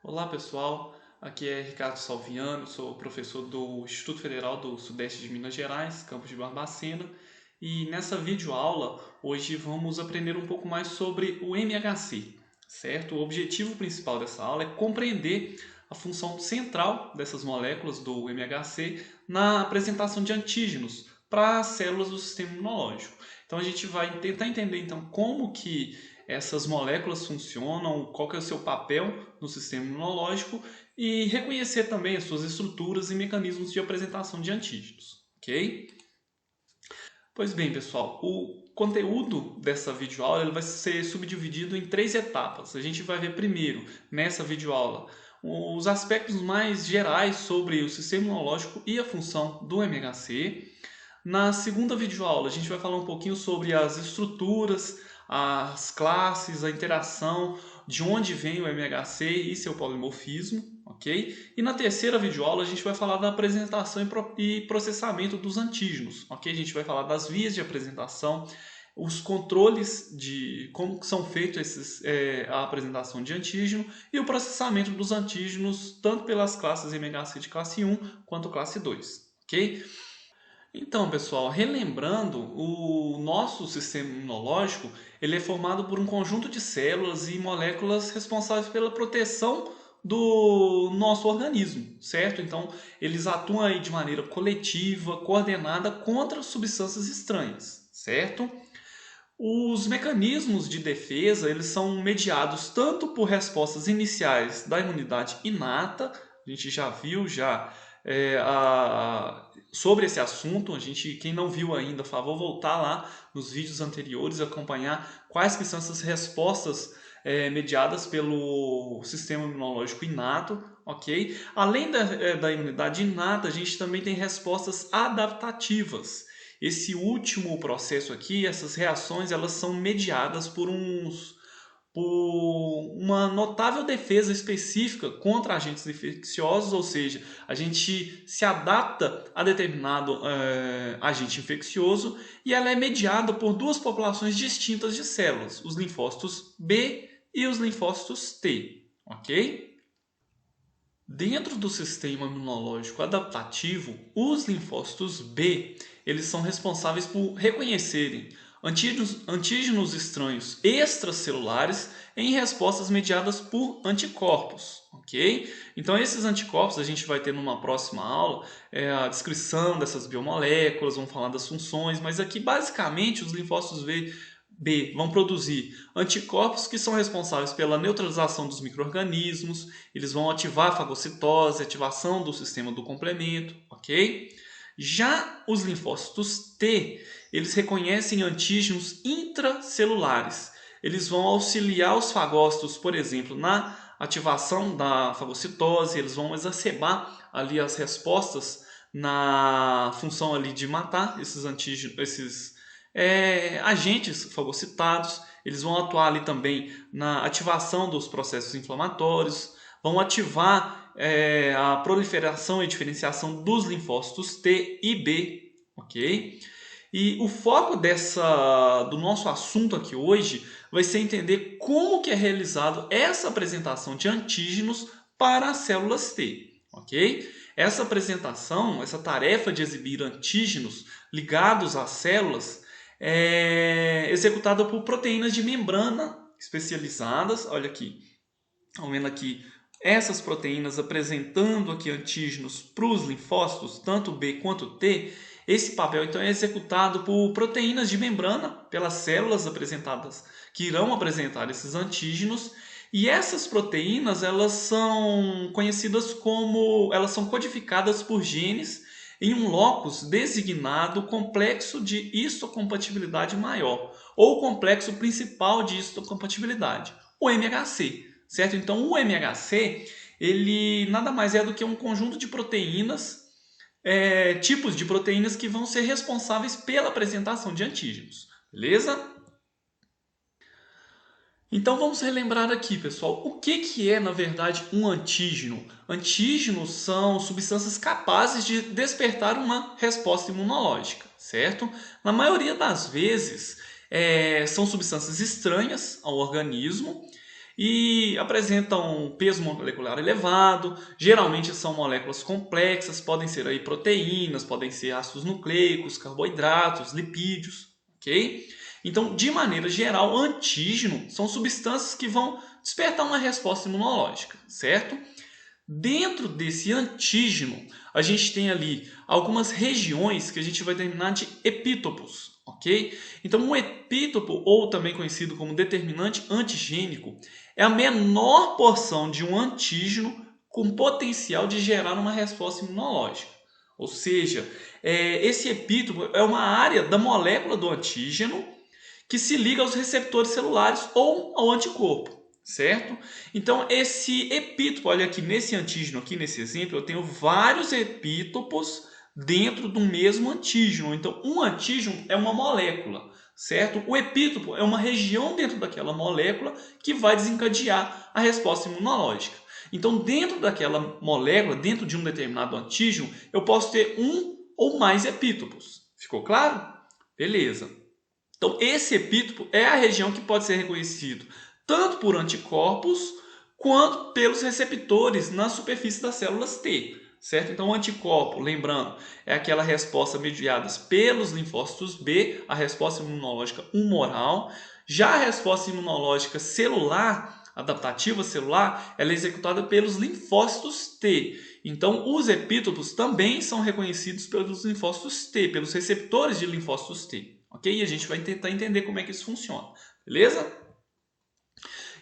Olá pessoal, aqui é Ricardo Salviano, sou professor do Instituto Federal do Sudeste de Minas Gerais, campus de Barbacena, e nessa videoaula hoje vamos aprender um pouco mais sobre o MHC, certo? O objetivo principal dessa aula é compreender a função central dessas moléculas do MHC na apresentação de antígenos para as células do sistema imunológico. Então a gente vai tentar entender então como que essas moléculas funcionam, qual que é o seu papel no sistema imunológico e reconhecer também as suas estruturas e mecanismos de apresentação de antígenos, ok? Pois bem, pessoal, o conteúdo dessa videoaula ele vai ser subdividido em 3 etapas. A gente vai ver primeiro, nessa videoaula, os aspectos mais gerais sobre o sistema imunológico e a função do MHC. Na segunda videoaula, a gente vai falar um pouquinho sobre as estruturas, as classes, a interação, de onde vem o MHC e seu polimorfismo, ok? E na terceira videoaula, a gente vai falar da apresentação e processamento dos antígenos, ok? A gente vai falar das vias de apresentação, os controles de como são feitos a apresentação de antígeno e o processamento dos antígenos, tanto pelas classes MHC de classe 1 quanto classe 2, ok? Então, pessoal, relembrando, o nosso sistema imunológico ele é formado por um conjunto de células e moléculas responsáveis pela proteção do nosso organismo, certo? Então, eles atuam aí de maneira coletiva, coordenada contra substâncias estranhas, certo? Os mecanismos de defesa eles são mediados tanto por respostas iniciais da imunidade inata, a gente já viu sobre esse assunto, quem não viu ainda, por favor, voltar lá nos vídeos anteriores e acompanhar quais que são essas respostas mediadas pelo sistema imunológico inato, ok? Além da imunidade inata, a gente também tem respostas adaptativas. Esse último processo aqui, essas reações, elas são mediadas por uma notável defesa específica contra agentes infecciosos, ou seja, a gente se adapta a determinado agente infeccioso e ela é mediada por duas populações distintas de células, os linfócitos B e os linfócitos T, ok? Dentro do sistema imunológico adaptativo, os linfócitos B eles são responsáveis por reconhecerem antígenos estranhos extracelulares em respostas mediadas por anticorpos, ok? Então esses anticorpos a gente vai ter numa próxima aula a descrição dessas biomoléculas, vamos falar das funções, mas aqui basicamente os linfócitos B vão produzir anticorpos que são responsáveis pela neutralização dos micro-organismos, eles vão ativar a fagocitose, ativação do sistema do complemento, ok? Já os linfócitos T, eles reconhecem antígenos intracelulares. Eles vão auxiliar os fagócitos, por exemplo, na ativação da fagocitose, eles vão exacerbar ali as respostas na função ali de matar esses antígenos, agentes fagocitados, eles vão atuar ali também na ativação dos processos inflamatórios, vão ativar a proliferação e diferenciação dos linfócitos T e B, ok? E o foco do nosso assunto aqui hoje vai ser entender como que é realizado essa apresentação de antígenos para as células T, ok? Essa apresentação, essa tarefa de exibir antígenos ligados às células é executada por proteínas de membrana especializadas. Olha aqui, estão vendo aqui essas proteínas apresentando aqui antígenos para os linfócitos, tanto B quanto T. Esse papel então é executado por proteínas de membrana, pelas células apresentadas, que irão apresentar esses antígenos. E essas proteínas elas são conhecidas como, elas são codificadas por genes em um locus designado complexo de histocompatibilidade maior, ou complexo principal de histocompatibilidade, o MHC, certo? Então o MHC, ele nada mais é do que um conjunto de proteínas, tipos de proteínas que vão ser responsáveis pela apresentação de antígenos, beleza? Então vamos relembrar aqui, pessoal, o que é na verdade um antígeno? Antígenos são substâncias capazes de despertar uma resposta imunológica, certo? Na maioria das vezes são substâncias estranhas ao organismo e apresentam um peso molecular elevado. Geralmente são moléculas complexas, podem ser aí proteínas, podem ser ácidos nucleicos, carboidratos, lipídios, ok? Então, de maneira geral, antígeno são substâncias que vão despertar uma resposta imunológica, certo? Dentro desse antígeno, a gente tem ali algumas regiões que a gente vai denominar de epítopos, ok? Então, um epítopo, ou também conhecido como determinante antigênico, é a menor porção de um antígeno com potencial de gerar uma resposta imunológica. Ou seja, esse epítopo é uma área da molécula do antígeno que se liga aos receptores celulares ou ao anticorpo. Certo? Então, esse epítopo, olha aqui nesse antígeno, aqui nesse exemplo, eu tenho vários epítopos dentro do mesmo antígeno. Então, um antígeno é uma molécula, certo? O epítopo é uma região dentro daquela molécula que vai desencadear a resposta imunológica. Então, dentro daquela molécula, dentro de um determinado antígeno, eu posso ter um ou mais epítopos. Ficou claro? Beleza. Então, esse epítopo é a região que pode ser reconhecido tanto por anticorpos quanto pelos receptores na superfície das células T, certo? Então, o anticorpo, lembrando, é aquela resposta mediada pelos linfócitos B, a resposta imunológica humoral. Já a resposta imunológica celular, adaptativa celular, ela é executada pelos linfócitos T. Então, os epítopos também são reconhecidos pelos linfócitos T, pelos receptores de linfócitos T, ok? E a gente vai tentar entender como é que isso funciona, beleza?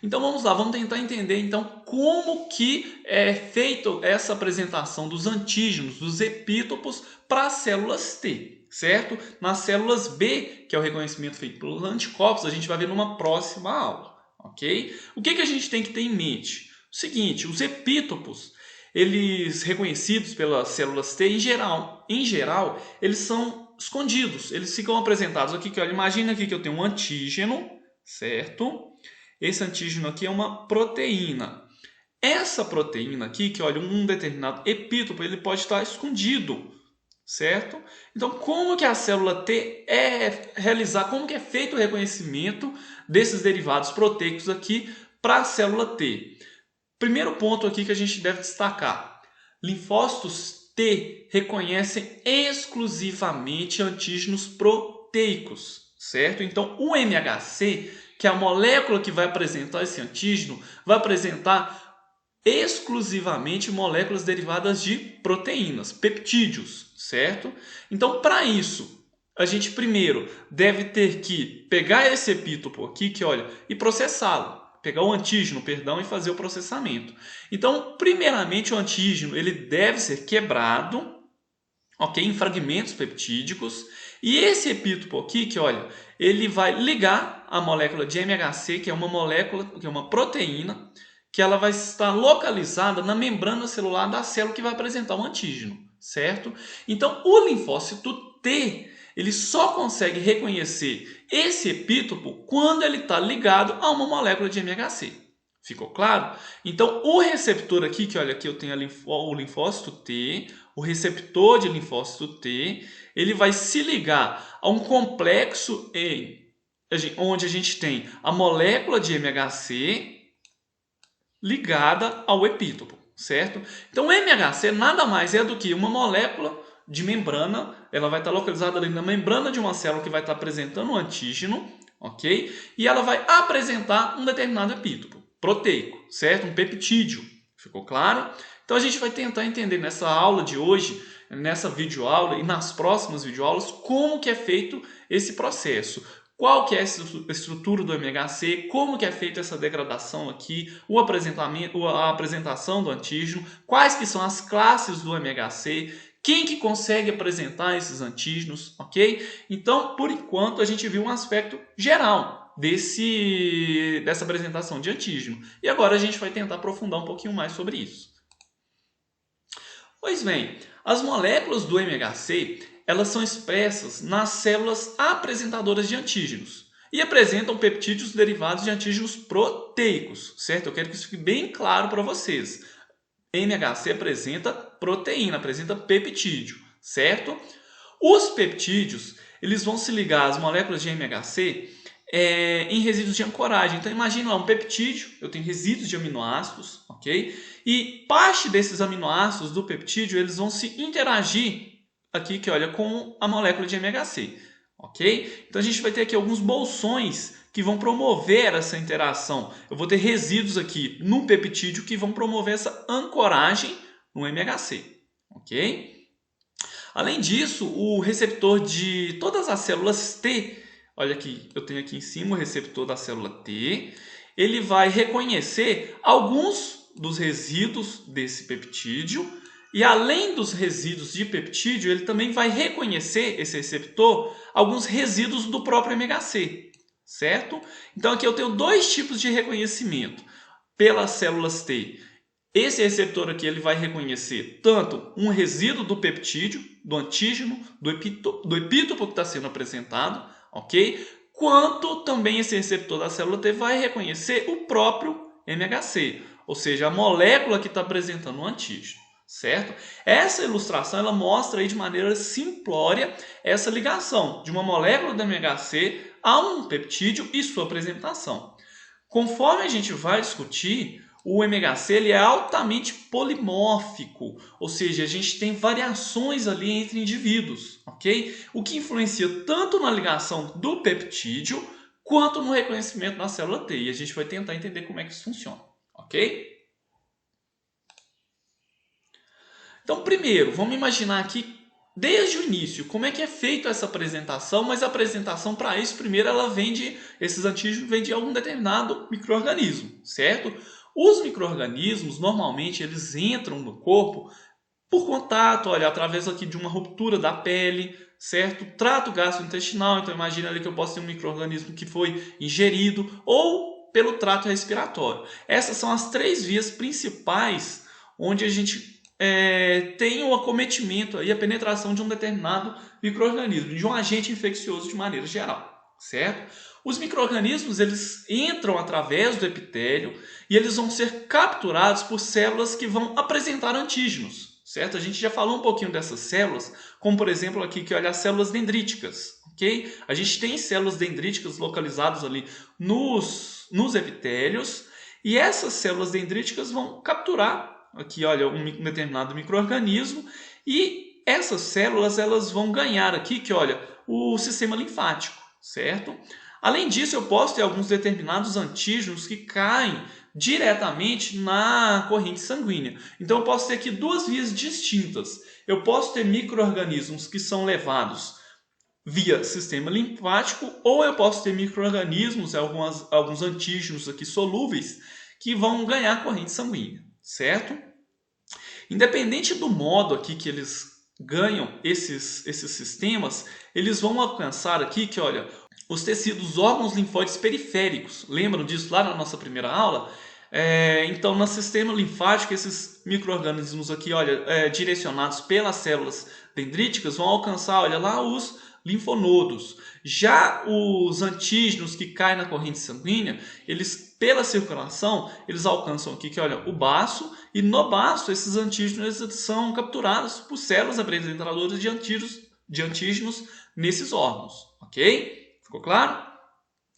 Então vamos lá, vamos tentar entender então como que é feita essa apresentação dos antígenos, dos epítopos para as células T, certo? Nas células B, que é o reconhecimento feito pelos anticorpos, a gente vai ver numa próxima aula, ok? O que a gente tem que ter em mente? O seguinte, os epítopos, eles reconhecidos pelas células T em geral, eles são escondidos, eles ficam apresentados aqui, que olha, imagina aqui que eu tenho um antígeno, certo? Esse antígeno aqui é uma proteína. Essa proteína aqui, que olha, um determinado epítopo, ele pode estar escondido, certo? Então, como que a célula T como que é feito o reconhecimento desses derivados proteicos aqui para a célula T? Primeiro ponto aqui que a gente deve destacar. Linfócitos T reconhecem exclusivamente antígenos proteicos, certo? Então, o MHC, que é a molécula que vai apresentar esse antígeno, vai apresentar exclusivamente moléculas derivadas de proteínas, peptídeos, certo? Então, para isso, a gente primeiro deve ter que pegar esse epítopo aqui, que olha, e processá-lo. Pegar o antígeno, perdão, e fazer o processamento. Então, primeiramente, o antígeno ele deve ser quebrado, ok, em fragmentos peptídicos. E esse epítopo aqui, que olha, ele vai ligar a molécula de MHC, que é uma molécula, que é uma proteína, que ela vai estar localizada na membrana celular da célula que vai apresentar o antígeno, certo? Então, o linfócito T, ele só consegue reconhecer esse epítopo quando ele está ligado a uma molécula de MHC. Ficou claro? Então, o receptor aqui, que olha aqui eu tenho o linfócito T, o receptor de linfócito T, ele vai se ligar a um complexo onde a gente tem a molécula de MHC ligada ao epítopo, certo? Então, o MHC nada mais é do que uma molécula de membrana, ela vai estar localizada ali na membrana de uma célula que vai estar apresentando um antígeno, ok? E ela vai apresentar um determinado epítopo proteico, certo? Um peptídeo. Ficou claro? Então a gente vai tentar entender nessa aula de hoje, nessa videoaula e nas próximas videoaulas, como que é feito esse processo. Qual que é a estrutura do MHC, como que é feita essa degradação aqui, a apresentação do antígeno, quais que são as classes do MHC, quem que consegue apresentar esses antígenos, ok? Então, por enquanto, a gente viu um aspecto geral dessa apresentação de antígeno. E agora a gente vai tentar aprofundar um pouquinho mais sobre isso. Pois bem, as moléculas do MHC, elas são expressas nas células apresentadoras de antígenos e apresentam peptídeos derivados de antígenos proteicos, certo? Eu quero que isso fique bem claro para vocês. MHC apresenta proteína, apresenta peptídeo, certo? Os peptídeos, eles vão se ligar às moléculas de MHC em resíduos de ancoragem. Então imagina lá um peptídeo, eu tenho resíduos de aminoácidos, ok? E parte desses aminoácidos do peptídeo, eles vão se interagir aqui, que olha, com a molécula de MHC, ok? Então a gente vai ter aqui alguns bolsões que vão promover essa interação. Eu vou ter resíduos aqui no peptídeo que vão promover essa ancoragem no MHC, ok? Além disso, o receptor de todas as células T, olha aqui, eu tenho aqui em cima o receptor da célula T, ele vai reconhecer alguns dos resíduos desse peptídeo e além dos resíduos de peptídeo, ele também vai reconhecer, esse receptor, alguns resíduos do próprio MHC, certo? Então aqui eu tenho dois tipos de reconhecimento pelas células T. Esse receptor aqui ele vai reconhecer tanto um resíduo do peptídeo, do antígeno, do epítopo que está sendo apresentado, ok? Quanto também esse receptor da célula T vai reconhecer o próprio MHC, ou seja, a molécula que está apresentando o antígeno, certo? Essa ilustração ela mostra aí de maneira simplória essa ligação de uma molécula do MHC a um peptídeo e sua apresentação. Conforme a gente vai discutir, o MHC ele é altamente polimórfico, ou seja, a gente tem variações ali entre indivíduos, ok? O que influencia tanto na ligação do peptídeo quanto no reconhecimento da célula T. E a gente vai tentar entender como é que isso funciona, ok? Então, primeiro, vamos imaginar aqui desde o início como é que é feita essa apresentação, mas a apresentação para isso, primeiro, ela vem de, esses antígenos vêm de algum determinado micro-organismo, certo? Os micro-organismos, normalmente, eles entram no corpo por contato, olha, através aqui de uma ruptura da pele, certo? Trato gastrointestinal, então imagina ali que eu posso ter um micro-organismo que foi ingerido, ou pelo trato respiratório. Essas são as três vias principais onde a gente tem o acometimento, aí, a penetração de um determinado micro-organismo, de um agente infeccioso de maneira geral, certo? Os micro-organismos eles entram através do epitélio e eles vão ser capturados por células que vão apresentar antígenos, certo? A gente já falou um pouquinho dessas células, como por exemplo aqui que olha as células dendríticas, ok? A gente tem células dendríticas localizadas ali nos epitélios e essas células dendríticas vão capturar aqui, olha, um determinado micro-organismo e essas células elas vão ganhar aqui, que olha, o sistema linfático, certo? Além disso, eu posso ter alguns determinados antígenos que caem diretamente na corrente sanguínea. Então, eu posso ter aqui duas vias distintas. Eu posso ter micro-organismos que são levados via sistema linfático ou eu posso ter micro-organismos, alguns antígenos aqui solúveis, que vão ganhar corrente sanguínea, certo? Independente do modo aqui que eles ganham esses sistemas, eles vão alcançar aqui que, olha, os tecidos órgãos linfóides periféricos. Lembram disso lá na nossa primeira aula? Então, no sistema linfático, esses micro-organismos aqui, olha, direcionados pelas células dendríticas, vão alcançar, olha lá, os linfonodos. Já os antígenos que caem na corrente sanguínea, eles, pela circulação, eles alcançam aqui, que olha, o baço, e no baço, esses antígenos são capturados por células apresentadoras de antígenos nesses órgãos, ok? Ficou claro?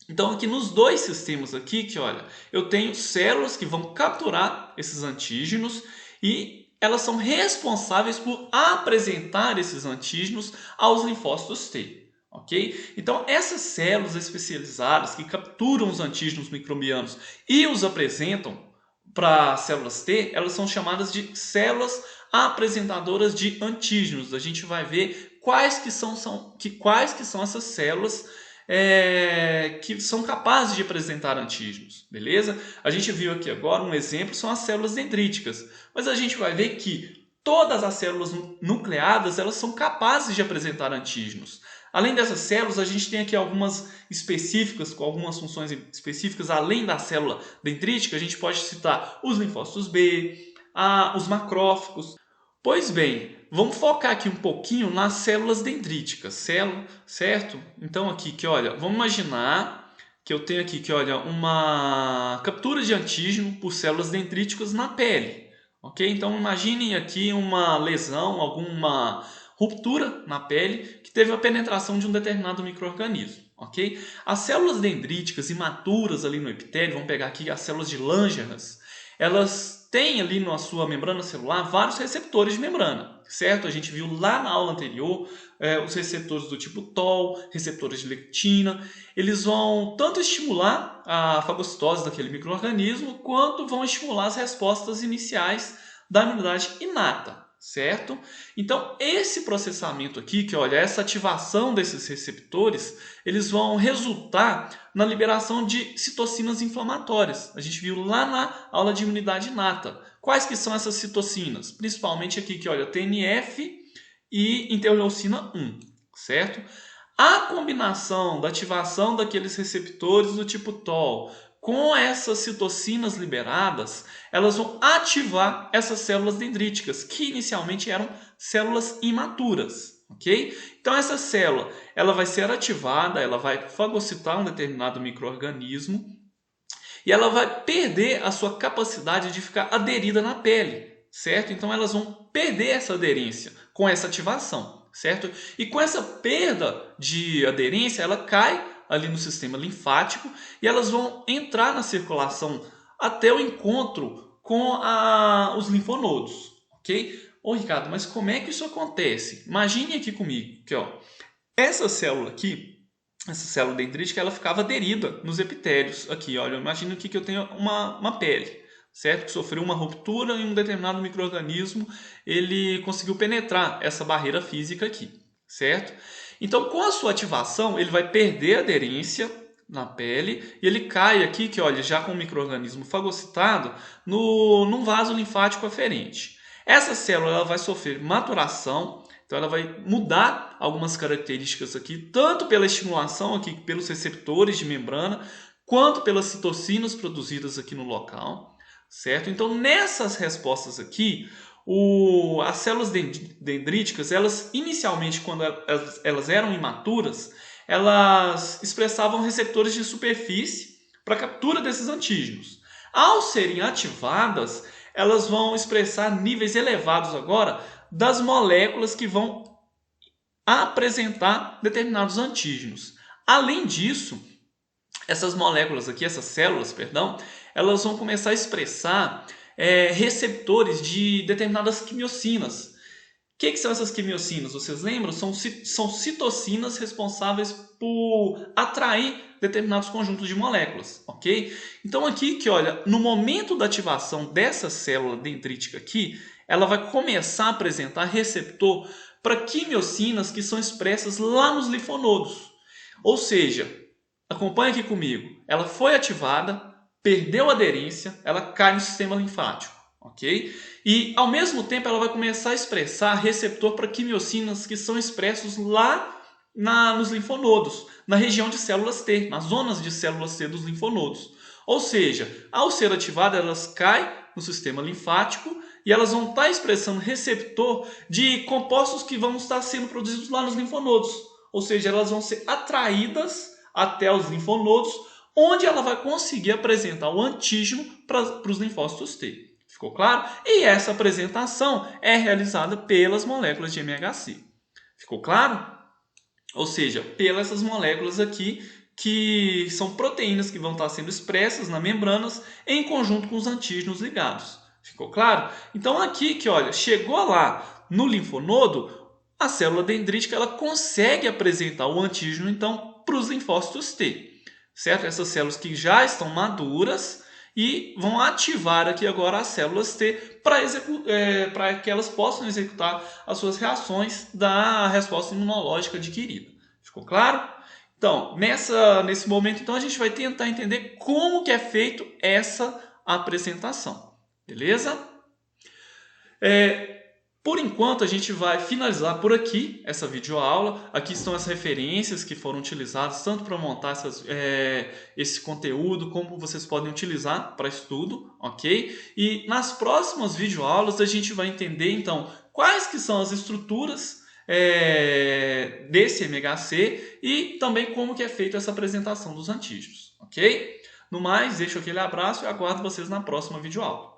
Então aqui nos dois sistemas aqui, que olha, eu tenho células que vão capturar esses antígenos e elas são responsáveis por apresentar esses antígenos aos linfócitos T, ok? Então essas células especializadas que capturam os antígenos microbianos e os apresentam para células T, elas são chamadas de células apresentadoras de antígenos. A gente vai ver quais que são essas células que são capazes de apresentar antígenos, beleza? A gente viu aqui agora um exemplo, são as células dendríticas, mas a gente vai ver que todas as células nucleadas elas são capazes de apresentar antígenos. Além dessas células, a gente tem aqui algumas específicas, com algumas funções específicas, além da célula dendrítica, a gente pode citar os linfócitos B, os macrófagos. Pois bem, vamos focar aqui um pouquinho nas células dendríticas, certo? Então aqui, que olha, vamos imaginar que eu tenho aqui, que olha, uma captura de antígeno por células dendríticas na pele, ok? Então imaginem aqui uma lesão, alguma ruptura na pele que teve a penetração de um determinado micro-organismo, ok? As células dendríticas imaturas ali no epitélio, vamos pegar aqui as células de Langerhans, elas têm ali na sua membrana celular vários receptores de membrana, certo? A gente viu lá na aula anterior os receptores do tipo TOL, receptores de lectina. Eles vão tanto estimular a fagocitose daquele micro-organismo, quanto vão estimular as respostas iniciais da imunidade inata, certo? Então, esse processamento aqui, que olha, essa ativação desses receptores, eles vão resultar na liberação de citocinas inflamatórias. A gente viu lá na aula de imunidade inata. Quais que são essas citocinas? Principalmente aqui, que olha, TNF e interleucina 1, certo? A combinação da ativação daqueles receptores do tipo TOL com essas citocinas liberadas, elas vão ativar essas células dendríticas, que inicialmente eram células imaturas, ok? Então essa célula, ela vai ser ativada, ela vai fagocitar um determinado micro-organismo e ela vai perder a sua capacidade de ficar aderida na pele, certo? Então elas vão perder essa aderência com essa ativação, certo? E com essa perda de aderência, ela cai ali no sistema linfático e elas vão entrar na circulação até o encontro com os linfonodos, ok? Ô Ricardo, mas como é que isso acontece? Imagine aqui comigo, que ó, essa célula aqui, essa célula dendrítica, ela ficava aderida nos epitélios. Aqui, olha, imagina aqui que eu tenho uma pele, certo? Que sofreu uma ruptura e um determinado micro-organismo ele conseguiu penetrar essa barreira física aqui, certo? Então, com a sua ativação, ele vai perder a aderência na pele e ele cai aqui, que olha, já com o micro-organismo fagocitado, num vaso linfático aferente. Essa célula ela vai sofrer maturação, então ela vai mudar algumas características aqui, tanto pela estimulação aqui pelos receptores de membrana, quanto pelas citocinas produzidas aqui no local, certo? Então, nessas respostas aqui, as células dendríticas, elas inicialmente, quando elas eram imaturas, elas expressavam receptores de superfície para captura desses antígenos. Ao serem ativadas, elas vão expressar níveis elevados agora das moléculas que vão apresentar determinados antígenos. Além disso, essas moléculas aqui, essas células, perdão, elas vão começar a expressar receptores de determinadas quimiocinas. O que são essas quimiocinas? Vocês lembram? São citocinas responsáveis por atrair determinados conjuntos de moléculas, ok? Então aqui, que olha, no momento da ativação dessa célula dendrítica aqui, ela vai começar a apresentar receptor para quimiocinas que são expressas lá nos linfonodos. Ou seja, acompanha aqui comigo, ela foi ativada, perdeu a aderência, ela cai no sistema linfático, ok? E ao mesmo tempo ela vai começar a expressar receptor para quimiocinas que são expressos lá nos linfonodos, na região de células T, nas zonas de células T dos linfonodos. Ou seja, ao ser ativada, elas caem no sistema linfático e elas vão estar expressando receptor de compostos que vão estar sendo produzidos lá nos linfonodos. Ou seja, elas vão ser atraídas até os linfonodos, onde ela vai conseguir apresentar o antígeno para os linfócitos T. Ficou claro? E essa apresentação é realizada pelas moléculas de MHC. Ficou claro? Ou seja, pelas essas moléculas aqui, que são proteínas que vão estar sendo expressas nas membranas em conjunto com os antígenos ligados. Ficou claro? Então aqui, que olha, chegou lá no linfonodo, a célula dendrítica ela consegue apresentar o antígeno então para os linfócitos T. Certo? Essas células que já estão maduras e vão ativar aqui agora as células T para que elas possam executar as suas reações da resposta imunológica adquirida. Ficou claro? Então, nesse momento, então, a gente vai tentar entender como que é feito essa apresentação. Beleza? Por enquanto, a gente vai finalizar por aqui essa videoaula. Aqui estão as referências que foram utilizadas, tanto para montar esse conteúdo, como vocês podem utilizar para estudo, ok? E nas próximas videoaulas, a gente vai entender, então, quais que são as estruturas desse MHC e também como que é feita essa apresentação dos antígenos, ok? No mais, deixo aquele abraço e aguardo vocês na próxima videoaula.